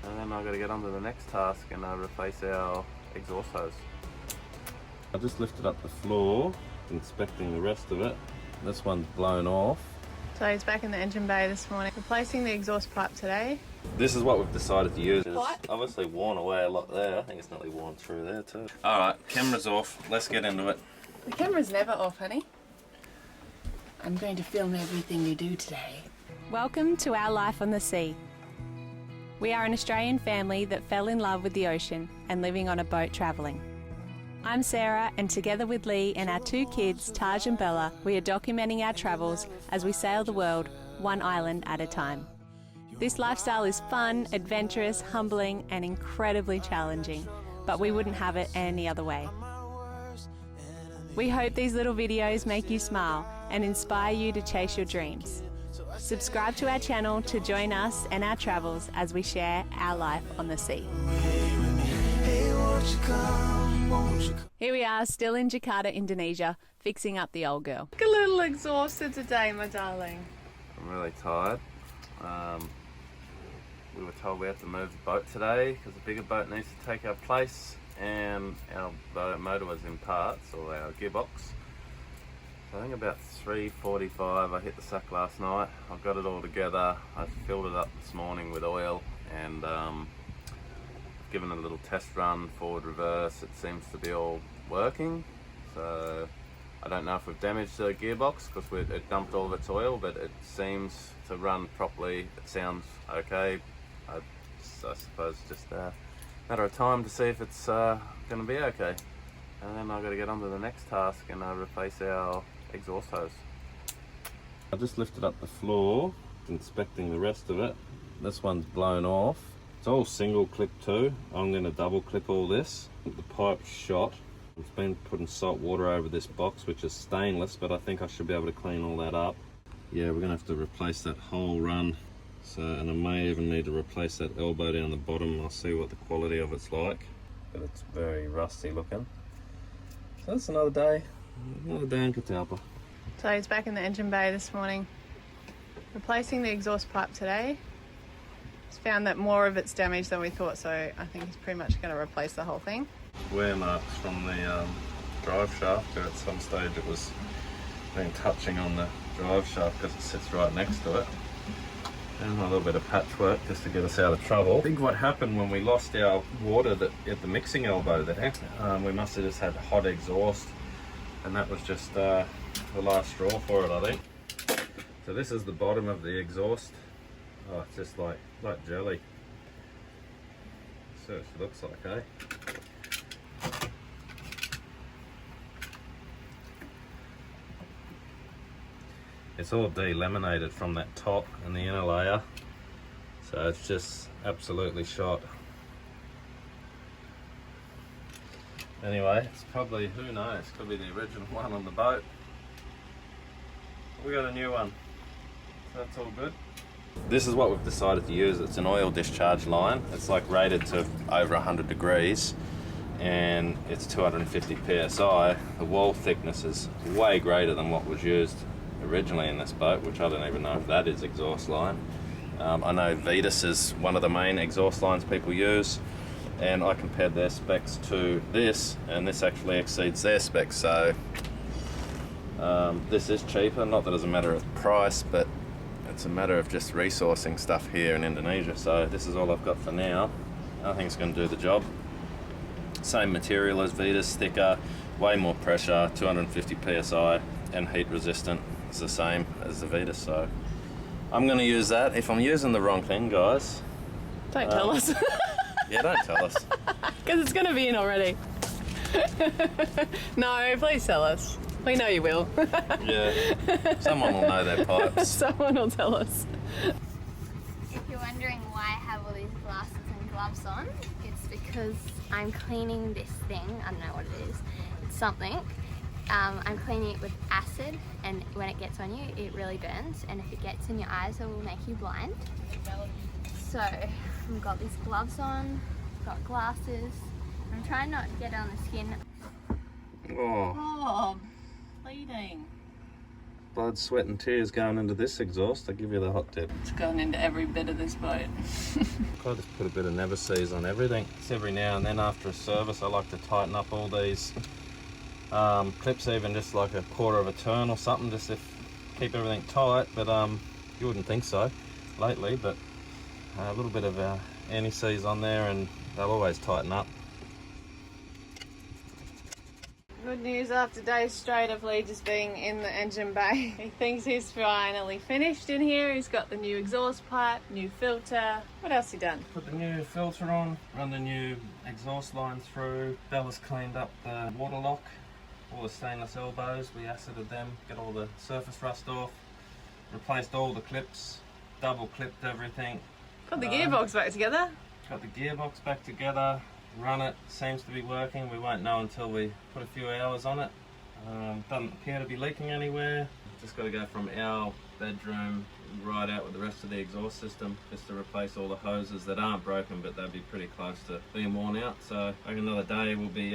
and then I've got to get on to the next task and replace our exhaust hose. I just lifted up the floor, inspecting the rest of it. This one's blown off. So he's back in the engine bay this morning, replacing the exhaust pipe today. This is what we've decided to use. What? It's obviously worn away a lot there. I think it's nearly worn through there too. Alright, camera's off. Let's get into it. The camera's never off, honey. I'm going to film everything you do today. Welcome to Our Life on the Sea. We are an Australian family that fell in love with the ocean and living on a boat travelling. I'm Sarah, and together with Lee and our two kids, Taj and Bella, we are documenting our travels as we sail the world, one island at a time. This lifestyle is fun, adventurous, humbling, and incredibly challenging, but we wouldn't have it any other way. We hope these little videos make you smile and inspire you to chase your dreams. Subscribe to our channel to join us and our travels as we share our life on the sea. Here we are, still in Jakarta, Indonesia, fixing up the old girl. Look a little exhausted today, my darling. I'm really tired. We were told we have to move the boat today because the bigger boat needs to take our place, and our motor was in parts, or our gearbox. So I think about 3:45 I hit the suck last night. I've got it all together. I filled it up this morning with oil and given it a little test run, forward, reverse. It seems to be all working. So I don't know if we've damaged the gearbox because it dumped all of its oil, but it seems to run properly. It sounds okay. I suppose it's just a matter of time to see if it's going to be okay. And then I've got to get on to the next task and replace our exhaust hose. I just lifted up the floor, inspecting the rest of it. This one's blown off. It's all single clip too. I'm going to double clip all this. The pipe's shot. I've been putting salt water over this box, which is stainless, but I think I should be able to clean all that up. Yeah, we're going to have to replace that whole run. So, and I may even need to replace that elbow down the bottom. I'll see what the quality of it's like, but it's very rusty looking. So that's another day in Catalpa. So he's back in the engine bay this morning, replacing the exhaust pipe today. He's found that more of it's damaged than we thought, so I think he's pretty much going to replace the whole thing. Wear marks from the drive shaft. At some stage it was been touching on the drive shaft because it sits right next to it. And a little bit of patchwork just to get us out of trouble. I think what happened when we lost our water at the mixing elbow there, we must have just had hot exhaust, and that was just the last straw for it, I think. So this is the bottom of the exhaust. Oh, it's just like jelly. So it looks like, eh? It's all delaminated from that top and the inner layer, so it's just absolutely shot. Anyway, it's probably, who knows, could be the original one on the boat. We got a new one, so that's all good. This is what we've decided to use. It's an oil discharge line. It's like rated to over 100 degrees and it's 250 psi. The wall thickness is way greater than what was used originally in this boat, which I don't even know if that is exhaust line. I know Vetus is one of the main exhaust lines people use, and I compared their specs to this, and this actually exceeds their specs. So this is cheaper, not that it's a matter of price, but it's a matter of just resourcing stuff here in Indonesia. So this is all I've got for now. I think it's going to do the job. Same material as Vetus, thicker, way more pressure, 250 psi, and heat resistant. It's the same as the Vetus, so I'm going to use that. If I'm using the wrong thing, guys, Don't tell us. yeah, don't tell us. Because it's going to be in already. No, please tell us. We know you will. Yeah, someone will know their pipes. Someone will tell us. If you're wondering why I have all these glasses and gloves on, it's because I'm cleaning this thing. I don't know what it is. It's something. I'm cleaning it with acid, and when it gets on you, it really burns, and if it gets in your eyes, it will make you blind. So I've got these gloves on, got glasses. I'm trying not to get it on the skin. Oh, Oh, bleeding. blood, sweat and tears going into this exhaust. I give you the hot tip. It's gone into every bit of this boat. I just put a bit of Never-Seez on everything. It's every now and then after a service I like to tighten up all these clips, even just like a quarter of a turn or something, just to keep everything tight. But you wouldn't think so lately, but a little bit of anti-seize on there and they'll always tighten up. Good news after days straight of Lee just being in the engine bay. He thinks he's finally finished in here. He's got the new exhaust pipe, new filter. What else he done? Put the new filter on, run the new exhaust line through. Bella's cleaned up the water lock, all the stainless elbows. We acided them, get all the surface rust off. Replaced all the clips, double clipped everything. Put the gearbox back together. Got the gearbox back together. Run it, seems to be working. We won't know until we put a few hours on it. Doesn't appear to be leaking anywhere. Just got to go from our bedroom right out with the rest of the exhaust system just to replace all the hoses that aren't broken, but they'll be pretty close to being worn out. So like another day we'll be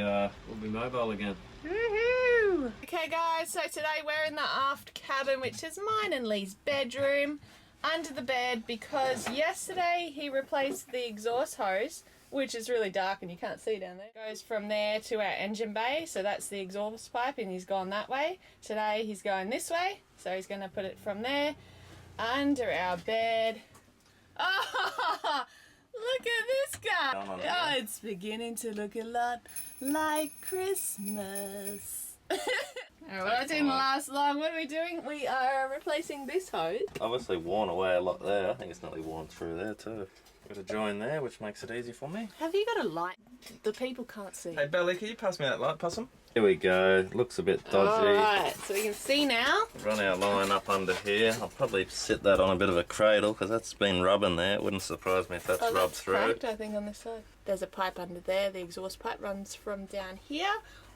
mobile again. Woohoo! Okay guys, so today we're in the aft cabin, which is mine and Lee's bedroom, under the bed, because yesterday he replaced the exhaust hose, which is really dark and you can't see down there. Goes from there to our engine bay, so that's the exhaust pipe and he's gone that way. Today he's going this way, so he's going to put it from there under our bed. Oh, look at this guy. Oh, it's beginning to look a lot like Christmas. Alright, well, that didn't last long. What are we doing? We are replacing this hose. Obviously worn away a lot there. I think it's nearly worn through there too. Got a join there, which makes it easy for me. Have you got a light? The people can't see. Hey Belly, can you pass me that light, Possum? Here we go. Looks a bit dodgy. Alright, so we can see now. Run our line up under here. I'll probably sit that on a bit of a cradle because that's been rubbing there. It wouldn't surprise me if that's rubbed through. Cracked, I think, on this side. There's a pipe under there. The exhaust pipe runs from down here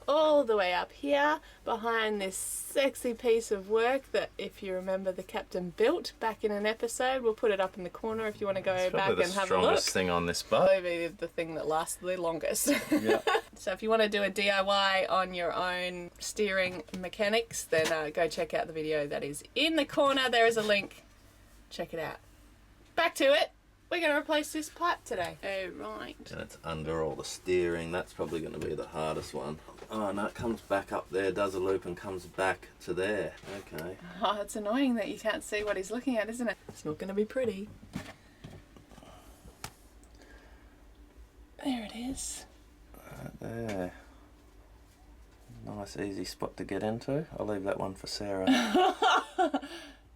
all the way up here behind this sexy piece of work that, if you remember, the captain built back in an episode. We'll put it up in the corner if you want to go back and have a look. It's probably the strongest thing on this boat. Probably the thing that lasts the longest. Yeah. So if you want to do a DIY on your own steering mechanics, then go check out the video that is in the corner. There is a link. Check it out. Back to it. We're going to replace this pipe today. Oh, right. And it's under all the steering. That's probably going to be the hardest one. Oh, no, it comes back up there, does a loop and comes back to there. Okay. Oh, it's annoying that you can't see what he's looking at, isn't it? It's not going to be pretty. There it is. Right there. Nice, easy spot to get into. I'll leave that one for Sarah.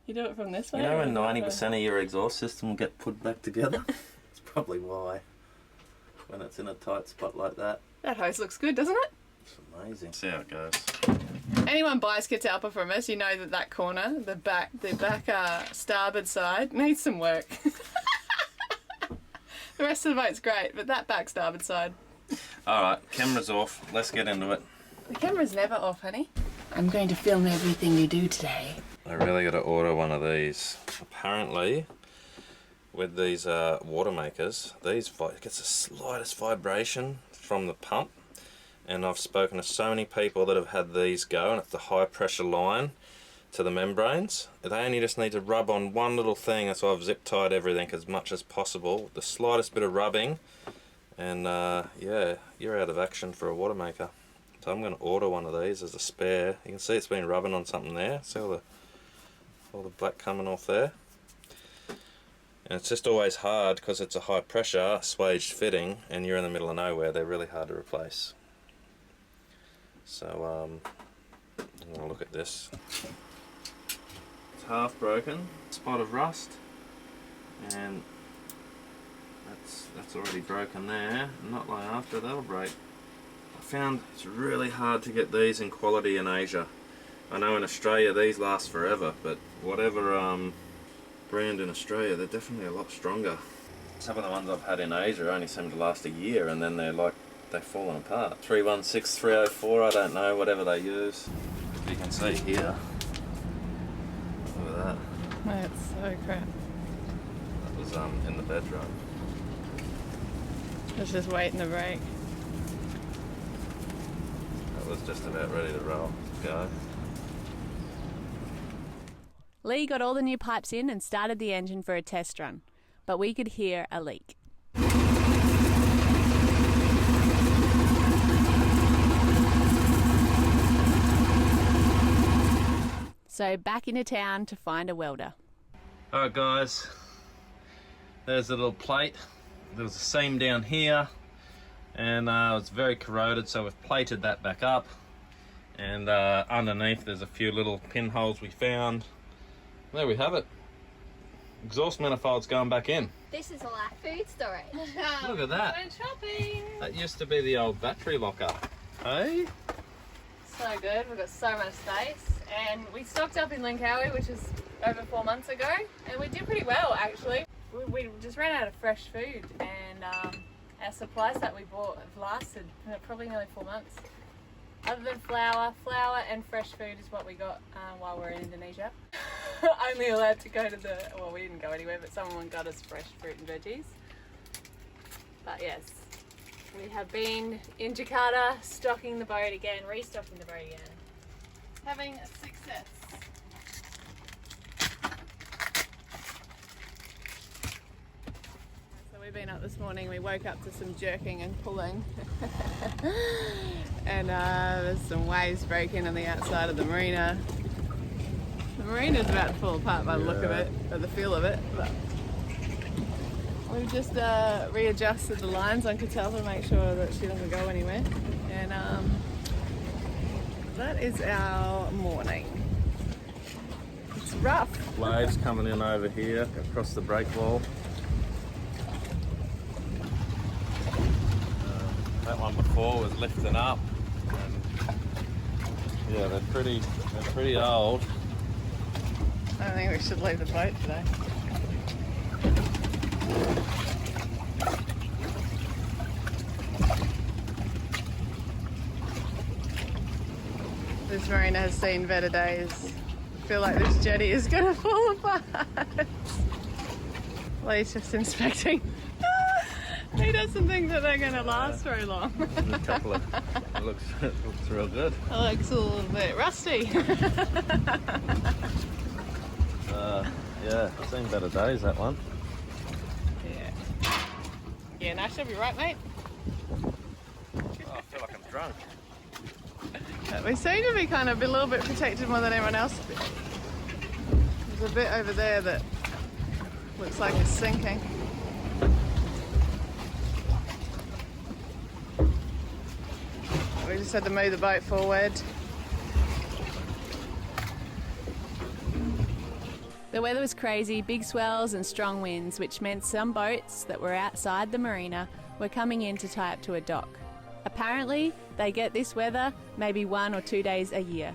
You do it from this way? You know when 90% of your exhaust system will get put back together? That's probably why. When it's in a tight spot like that. That hose looks good, doesn't it? It's amazing. See how it goes. Anyone buys catalpa from us, you know that corner, the back starboard side, needs some work. The rest of the boat's great, but that back starboard side. Alright, camera's off. Let's get into it. The camera's never off, honey. I'm going to film everything you do today. I really got to order one of these. Apparently, with these water makers, it gets the slightest vibration from the pump. And I've spoken to so many people that have had these go, and it's the high pressure line to the membranes. They only just need to rub on one little thing. That's why I've zip tied everything as much as possible. The slightest bit of rubbing, and yeah, you're out of action for a water maker. So I'm going to order one of these as a spare. You can see it's been rubbing on something there. See all the black coming off there. And it's just always hard because it's a high pressure swaged fitting and you're in the middle of nowhere. They're really hard to replace. So I'm going to look at this. It's half broken, spot of rust, and that's already broken there. Not long after that'll break. I found it's really hard to get these in quality in Asia. I know in Australia these last forever, but whatever brand in Australia, they're definitely a lot stronger. Some of the ones I've had in Asia only seem to last a year and then they've fallen apart. 316, 304, I don't know, whatever they use. You can see here. Look at that. That's so crap. That was in the bedroom. It's just waiting to break. That was just about ready to go. Lee got all the new pipes in and started the engine for a test run, but we could hear a leak. So back into town to find a welder. Alright guys, there's a little plate. There was a seam down here and it's very corroded, so we've plated that back up. And underneath there's a few little pinholes we found. There we have it. Exhaust manifold's going back in. This is all our food storage. Look at that. Went shopping. That used to be the old battery locker. Hey? So good. We've got so much space. And we stocked up in Langkawi, which was over 4 months ago. And we did pretty well, actually. We just ran out of fresh food. And our supplies that we bought have lasted probably nearly 4 months. Other than flour and fresh food is what we got while we were in Indonesia. Only allowed to go to well, we didn't go anywhere, but someone got us fresh fruit and veggies. But yes, we have been in Jakarta, stocking the boat again, restocking the boat again. Having a success. So we've been up this morning, we woke up to some jerking and pulling. And there's some waves breaking on the outside of the marina. The marina's about to fall apart by the look of it, or the feel of it. But we've just readjusted the lines on Catal to make sure that she doesn't go anywhere. And that is our morning. It's rough. Waves coming in over here across the break wall. That one before was lifting up. And yeah, they're pretty old. I don't think we should leave the boat today. This marina has seen better days. I feel like this jetty is going to fall apart. Lee's just inspecting. He doesn't think that they're going to last very long. A couple of, it looks real good. It looks a little bit rusty. Yeah, I've seen better days, that one. Yeah. Yeah, now she'll be right, mate. Oh, I feel like I'm drunk. We seem to be kind of a little bit protected more than everyone else. There's a bit over there that looks like it's sinking. We just had to move the boat forward. The weather was crazy, big swells and strong winds, which meant some boats that were outside the marina were coming in to tie up to a dock. Apparently, they get this weather maybe 1 or 2 days a year.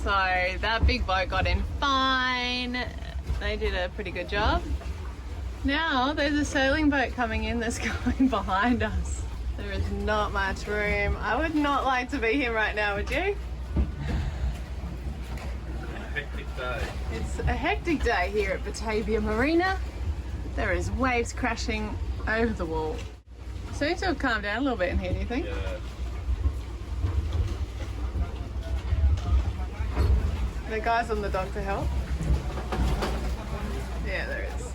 So that big boat got in fine. They did a pretty good job. Now there's a sailing boat coming in that's going behind us. There is not much room. I would not like to be here right now, would you? Hectic day. It's a hectic day here at Batavia Marina. There is waves crashing over the wall. Seems to have calmed down a little bit in here, do you think? Yeah. The guys on the dock to help? Yeah, there is.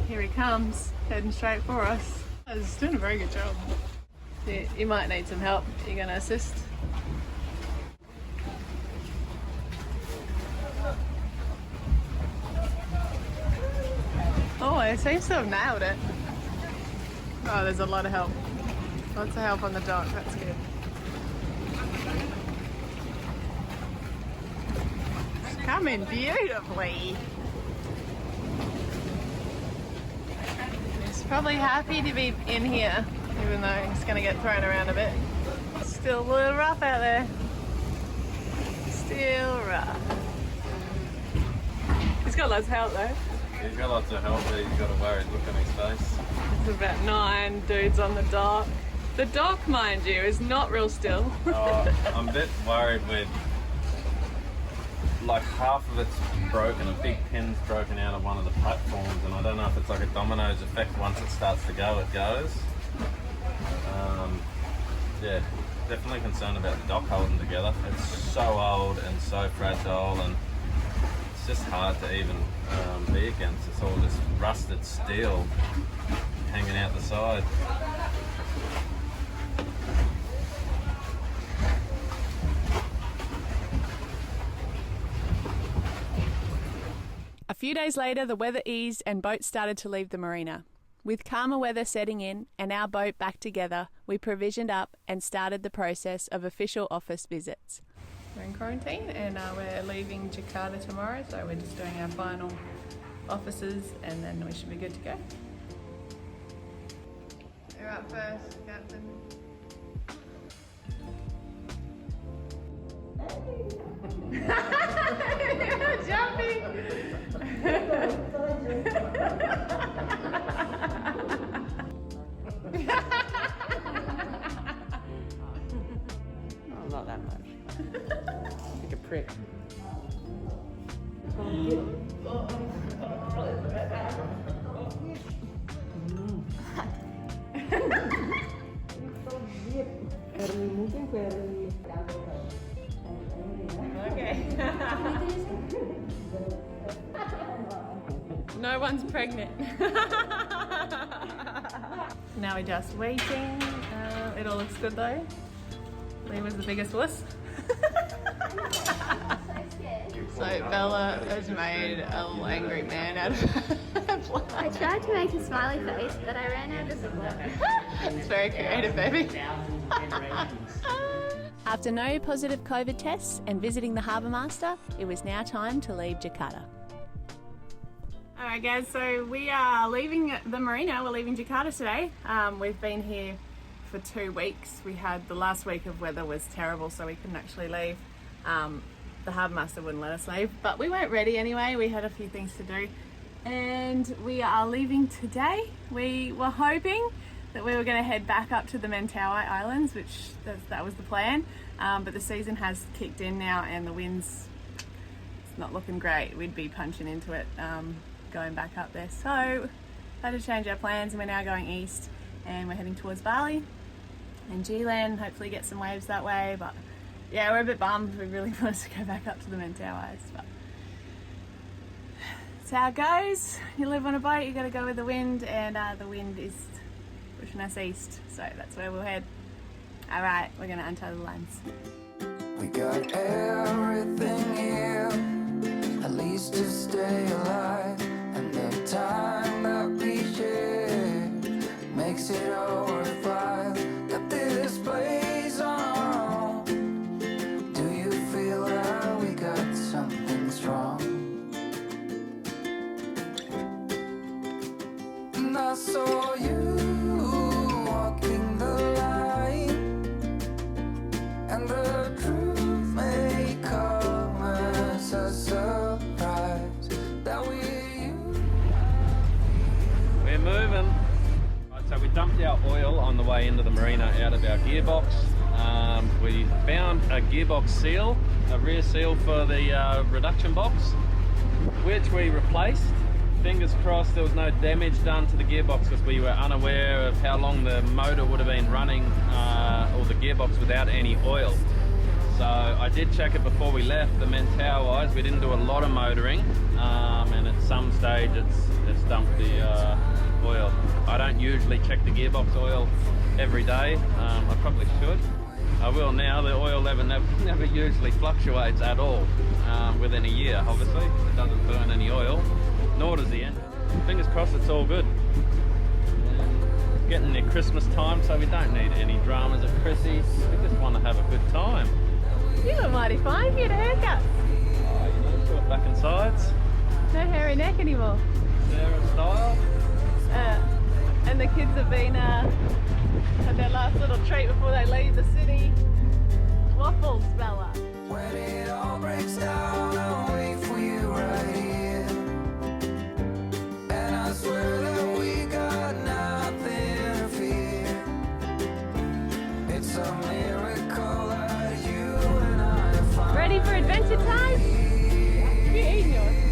Here he comes, heading straight for us. He's doing a very good job. You might need some help. You're going to assist? he seems to have nailed it. Oh, there's a lot of help. Lots of help on the dock, that's good. It's coming beautifully. He's probably happy to be in here, even though he's going to get thrown around a bit. Still a little rough out there. Still rough. He's got lots of help though. He's got lots of help, but he's got a worried look on his face. There's about 9 dudes on the dock. The dock, mind you, is not real still. Oh, I'm a bit worried with, like, half of it's broken. A big pin's broken out of one of the platforms, and I don't know if it's like a dominoes effect. Once it starts to go, it goes. Yeah, definitely concerned about the dock holding together. It's so old and so fragile, and it's just hard to even be against. It's all this rusted steel hanging out the side. A few days later, the weather eased and boats started to leave the marina. With calmer weather setting in and our boat back together, we provisioned up and started the process of official office visits. We're in quarantine and we're leaving Jakarta tomorrow, so we're just doing our final offices and then we should be good to go. You're up first, Captain. You're jumping! Oh, not that much. Like a prick. Okay. No one's pregnant. Now we're just waiting. It all looks good though. Lee was the biggest wuss. So Bella has made a little angry man out of her. I tried to make a smiley face, but I ran out of the glue. It's very creative, baby. After no positive COVID tests and visiting the harbour master, it was now time to leave Jakarta. Alright guys, so we are leaving the marina. We're leaving Jakarta today. We've been here for 2 weeks. We had the last week of weather was terrible, so we couldn't actually leave. The harbour master wouldn't let us leave, but we weren't ready anyway. We had a few things to do and we are leaving today. We were hoping that we were going to head back up to the Mentawai Islands, which that was the plan, but the season has kicked in now and the wind's it's not looking great. We'd be punching into it going back up there, so had to change our plans and we're now going east and we're heading towards Bali and G-Land, hopefully get some waves that way. But yeah, we're a bit bummed. We really wanted to go back up to the Mentawais, but that's how it goes. You live on a boat, you got to go with the wind, and the wind is pushing us east, so that's where we'll head. All right, we're going to untie the lines. We got everything here, at least to stay alive, and the time that we share makes it all worthwhile. Got this place on our own. Do you feel that we got something strong? And I saw you walking the line, and the truth may come as a surprise that We're moving. Right, so we dumped our oil on the way into the marina out of our gearbox. We found a gearbox seal, a rear seal for the reduction box, which we replaced. Fingers crossed there was no damage done to the gearbox, because we were unaware of how long the motor would have been running, or the gearbox, without any oil. So I did check it before we left, the Mentawais. We didn't do a lot of motoring, and at some stage it's dumped the oil. I don't usually check the gearbox oil every day. I probably should. I will now. The oil level never usually fluctuates at all within a year, obviously. It doesn't burn any oil, nor does the engine. Fingers crossed across, it's all good. Getting near Christmas time, so we don't need any dramas at Chrissy's. We just want to have a good time. You look mighty fine. Get a haircut. Oh, you know, short back and sides. No hairy neck anymore. Sarah style. And the kids have been had their last little treat before they leave the city. Waffles, Bella. When it all breaks down, I'll wait for you right here. And I swear that we got nothing to fear. It's a miracle that you and I find. Ready for adventure time? You eating yours?